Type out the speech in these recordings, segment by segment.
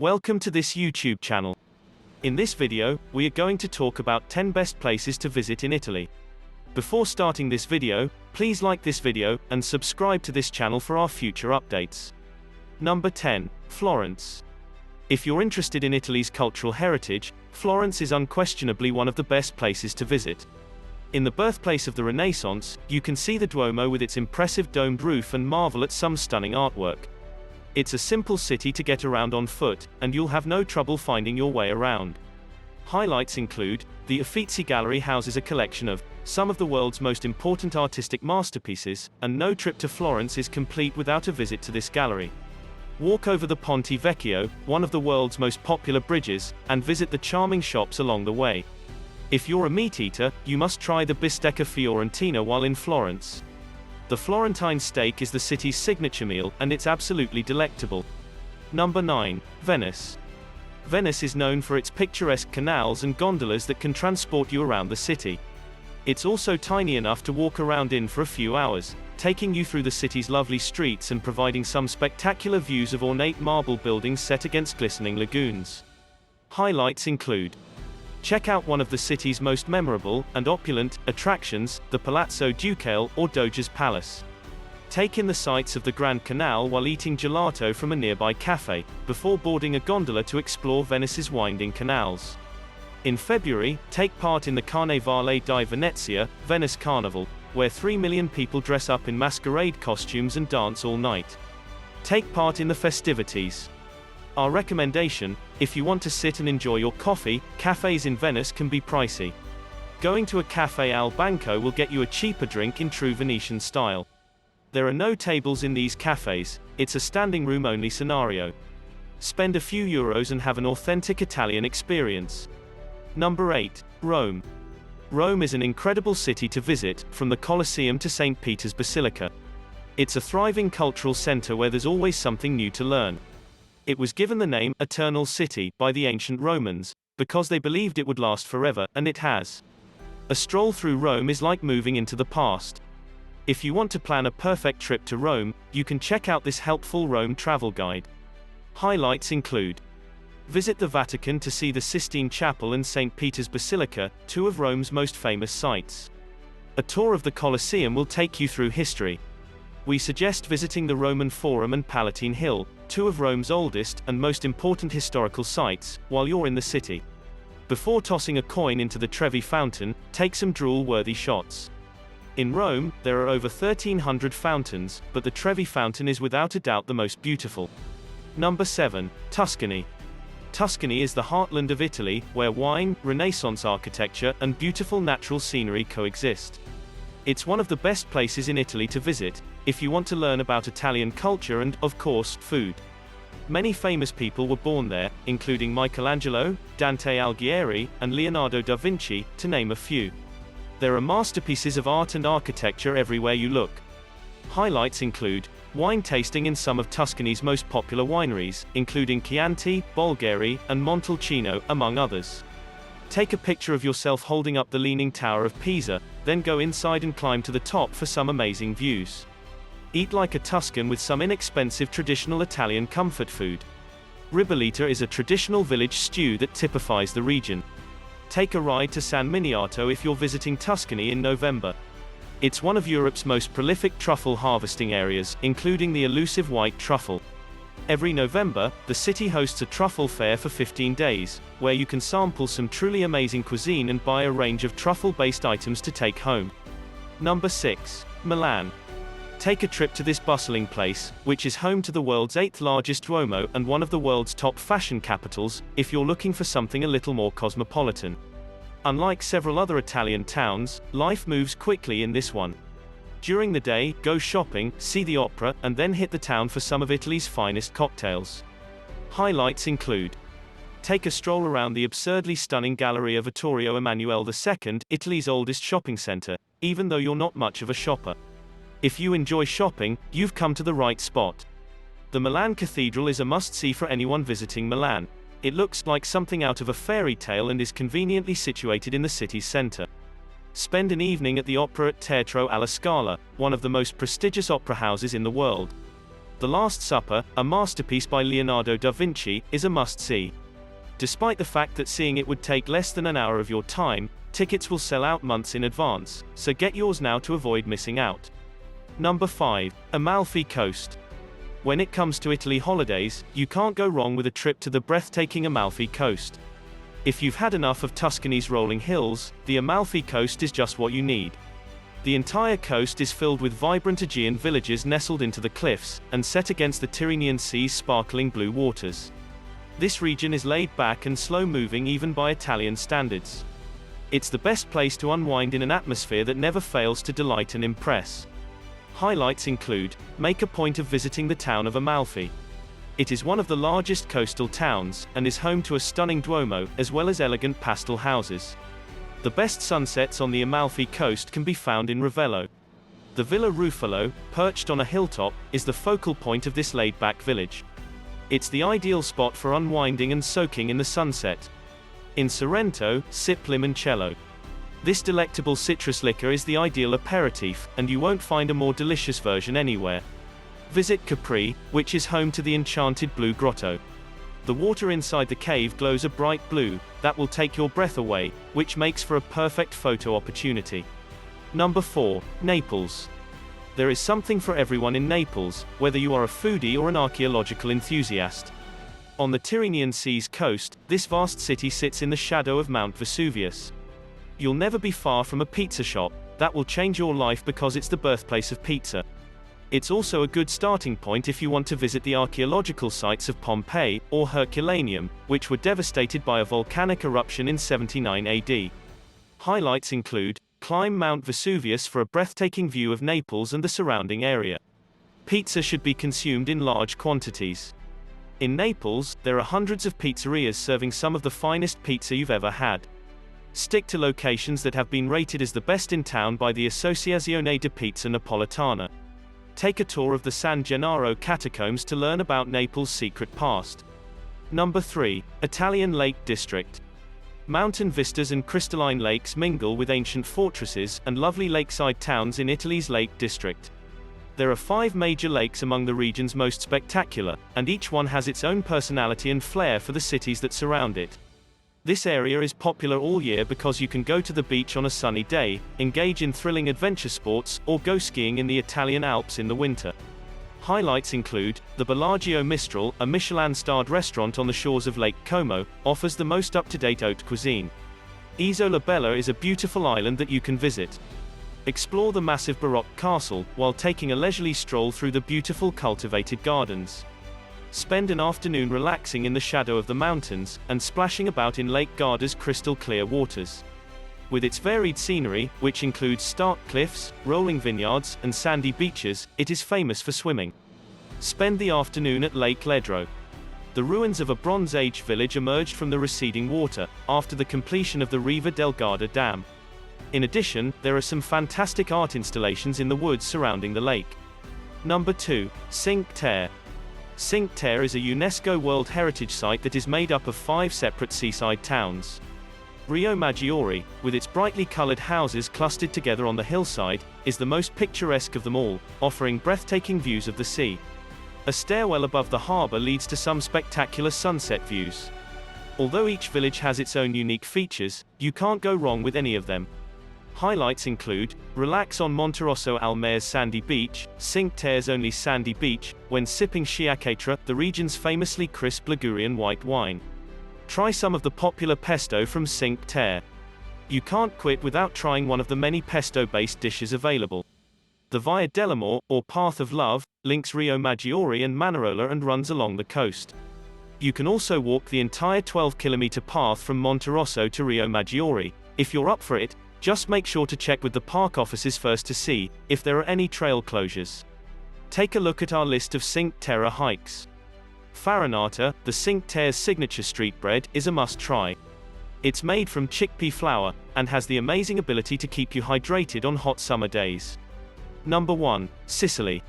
Welcome to this YouTube channel. In this video, we are going to talk about 10 best places to visit in Italy. Before starting this video, please like this video and subscribe to this channel for our future updates. Number 10. Florence. If you're interested in Italy's cultural heritage, Florence is unquestionably one of the best places to visit. In the birthplace of the Renaissance, you can see the Duomo with its impressive domed roof and marvel at some stunning artwork. It's a simple city to get around on foot, and you'll have no trouble finding your way around. Highlights include, the Uffizi Gallery houses a collection of some of the world's most important artistic masterpieces, and no trip to Florence is complete without a visit to this gallery. Walk over the Ponte Vecchio, one of the world's most popular bridges, and visit the charming shops along the way. If you're a meat eater, you must try the bistecca fiorentina while in Florence. The Florentine steak is the city's signature meal, and it's absolutely delectable. Number 9. Venice. Venice is known for its picturesque canals and gondolas that can transport you around the city. It's also tiny enough to walk around in for a few hours, taking you through the city's lovely streets and providing some spectacular views of ornate marble buildings set against glistening lagoons. Highlights include: check out one of the city's most memorable and opulent attractions, the Palazzo Ducale, or Doge's Palace. Take in the sights of the Grand Canal while eating gelato from a nearby cafe, before boarding a gondola to explore Venice's winding canals. In February, take part in the Carnevale di Venezia, Venice Carnival, where 3 million people dress up in masquerade costumes and dance all night. Take part in the festivities. Our recommendation: if you want to sit and enjoy your coffee, cafes in Venice can be pricey. Going to a Cafe al Banco will get you a cheaper drink in true Venetian style. There are no tables in these cafes, it's a standing room only scenario. Spend a few euros and have an authentic Italian experience. Number 8. Rome. Rome is an incredible city to visit, from the Colosseum to St. Peter's Basilica. It's a thriving cultural center where there's always something new to learn. It was given the name Eternal City by the ancient Romans, because they believed it would last forever, and it has. A stroll through Rome is like moving into the past. If you want to plan a perfect trip to Rome, you can check out this helpful Rome travel guide. Highlights include: visit the Vatican to see the Sistine Chapel and St. Peter's Basilica, two of Rome's most famous sites. A tour of the Colosseum will take you through history. We suggest visiting the Roman Forum and Palatine Hill, two of Rome's oldest and most important historical sites, while you're in the city. Before tossing a coin into the Trevi Fountain, take some drool-worthy shots. In Rome, there are over 1,300 fountains, but the Trevi Fountain is without a doubt the most beautiful. Number 7. Tuscany. Tuscany is the heartland of Italy, where wine, Renaissance architecture, and beautiful natural scenery coexist. It's one of the best places in Italy to visit, if you want to learn about Italian culture and, of course, food. Many famous people were born there, including Michelangelo, Dante Alighieri, and Leonardo da Vinci, to name a few. There are masterpieces of art and architecture everywhere you look. Highlights include: wine tasting in some of Tuscany's most popular wineries, including Chianti, Bolgheri, and Montalcino, among others. Take a picture of yourself holding up the Leaning Tower of Pisa, then go inside and climb to the top for some amazing views. Eat like a Tuscan with some inexpensive traditional Italian comfort food. Ribollita is a traditional village stew that typifies the region. Take a ride to San Miniato if you're visiting Tuscany in November. It's one of Europe's most prolific truffle harvesting areas, including the elusive white truffle. Every November, the city hosts a truffle fair for 15 days, where you can sample some truly amazing cuisine and buy a range of truffle-based items to take home. Number 6. Milan. Take a trip to this bustling place, which is home to the world's 8th largest Duomo and one of the world's top fashion capitals, if you're looking for something a little more cosmopolitan. Unlike several other Italian towns, life moves quickly in this one. During the day, go shopping, see the opera, and then hit the town for some of Italy's finest cocktails. Highlights include: take a stroll around the absurdly stunning Galleria Vittorio Emanuele II, Italy's oldest shopping center, even though you're not much of a shopper. If you enjoy shopping, you've come to the right spot. The Milan Cathedral is a must-see for anyone visiting Milan. It looks like something out of a fairy tale and is conveniently situated in the city's center. Spend an evening at the opera at Teatro alla Scala, one of the most prestigious opera houses in the world. The Last Supper, a masterpiece by Leonardo da Vinci, is a must-see. Despite the fact that seeing it would take less than an hour of your time, tickets will sell out months in advance, so get yours now to avoid missing out. Number 5. Amalfi Coast. When it comes to Italy holidays, you can't go wrong with a trip to the breathtaking Amalfi Coast. If you've had enough of Tuscany's rolling hills, the Amalfi Coast is just what you need. The entire coast is filled with vibrant Aegean villages nestled into the cliffs, and set against the Tyrrhenian Sea's sparkling blue waters. This region is laid back and slow-moving even by Italian standards. It's the best place to unwind in an atmosphere that never fails to delight and impress. Highlights include, make a point of visiting the town of Amalfi. It is one of the largest coastal towns, and is home to a stunning Duomo, as well as elegant pastel houses. The best sunsets on the Amalfi Coast can be found in Ravello. The Villa Ruffalo, perched on a hilltop, is the focal point of this laid-back village. It's the ideal spot for unwinding and soaking in the sunset. In Sorrento, sip limoncello. This delectable citrus liquor is the ideal aperitif, and you won't find a more delicious version anywhere. Visit Capri, which is home to the enchanted Blue Grotto. The water inside the cave glows a bright blue, that will take your breath away, which makes for a perfect photo opportunity. Number 4. Naples. There is something for everyone in Naples, whether you are a foodie or an archaeological enthusiast. On the Tyrrhenian Sea's coast, this vast city sits in the shadow of Mount Vesuvius. You'll never be far from a pizza shop, that will change your life because it's the birthplace of pizza. It's also a good starting point if you want to visit the archaeological sites of Pompeii, or Herculaneum, which were devastated by a volcanic eruption in 79 AD. Highlights include, climb Mount Vesuvius for a breathtaking view of Naples and the surrounding area. Pizza should be consumed in large quantities. In Naples, there are hundreds of pizzerias serving some of the finest pizza you've ever had. Stick to locations that have been rated as the best in town by the Associazione di Pizza Napoletana. Take a tour of the San Gennaro catacombs to learn about Naples' secret past. Number 3. Italian Lake District. Mountain vistas and crystalline lakes mingle with ancient fortresses and lovely lakeside towns in Italy's Lake District. There are 5 major lakes among the region's most spectacular, and each one has its own personality and flair for the cities that surround it. This area is popular all year because you can go to the beach on a sunny day, engage in thrilling adventure sports, or go skiing in the Italian Alps in the winter. Highlights include, the Bellagio Mistral, a Michelin-starred restaurant on the shores of Lake Como, offers the most up-to-date haute cuisine. Isola Bella is a beautiful island that you can visit. Explore the massive Baroque castle, while taking a leisurely stroll through the beautiful cultivated gardens. Spend an afternoon relaxing in the shadow of the mountains, and splashing about in Lake Garda's crystal-clear waters. With its varied scenery, which includes stark cliffs, rolling vineyards, and sandy beaches, it is famous for swimming. Spend the afternoon at Lake Ledro. The ruins of a Bronze Age village emerged from the receding water, after the completion of the Riva del Garda Dam. In addition, there are some fantastic art installations in the woods surrounding the lake. Number 2. Cinque Terre. Cinque Terre is a UNESCO World Heritage Site that is made up of 5 separate seaside towns. Rio Maggiore, with its brightly colored houses clustered together on the hillside, is the most picturesque of them all, offering breathtaking views of the sea. A stairwell above the harbor leads to some spectacular sunset views. Although each village has its own unique features, you can't go wrong with any of them. Highlights include, relax on Monterosso al Mare's sandy beach, Cinque Terre's only sandy beach, when sipping Schiacchetra, the region's famously crisp Ligurian white wine. Try some of the popular pesto from Cinque Terre. You can't quit without trying one of the many pesto-based dishes available. The Via dell'Amore, or Path of Love, links Rio Maggiore and Manarola and runs along the coast. You can also walk the entire 12-kilometer path from Monterosso to Rio Maggiore. If you're up for it, just make sure to check with the park offices first to see if there are any trail closures. Take a look at our list of Cinque Terre hikes. Farinata, the Cinque Terre's signature street bread, is a must-try. It's made from chickpea flour, and has the amazing ability to keep you hydrated on hot summer days. Number 1. Sicily.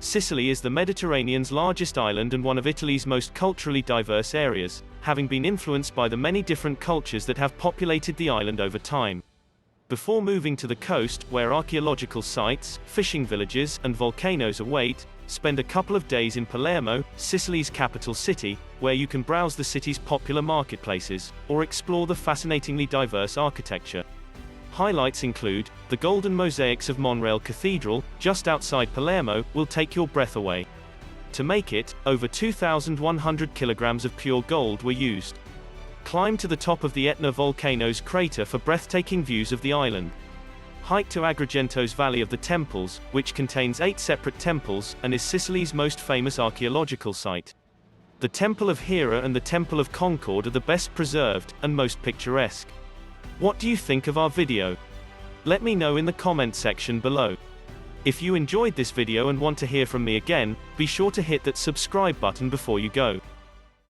Sicily is the Mediterranean's largest island and one of Italy's most culturally diverse areas, having been influenced by the many different cultures that have populated the island over time. Before moving to the coast, where archaeological sites, fishing villages, and volcanoes await, spend a couple of days in Palermo, Sicily's capital city, where you can browse the city's popular marketplaces, or explore the fascinatingly diverse architecture. Highlights include, the golden mosaics of Monreale Cathedral, just outside Palermo, will take your breath away. To make it, over 2,100 kilograms of pure gold were used. Climb to the top of the Etna volcano's crater for breathtaking views of the island. Hike to Agrigento's Valley of the Temples, which contains 8 separate temples, and is Sicily's most famous archaeological site. The Temple of Hera and the Temple of Concord are the best preserved, and most picturesque. What do you think of our video? Let me know in the comment section below. If you enjoyed this video and want to hear from me again, be sure to hit that subscribe button before you go.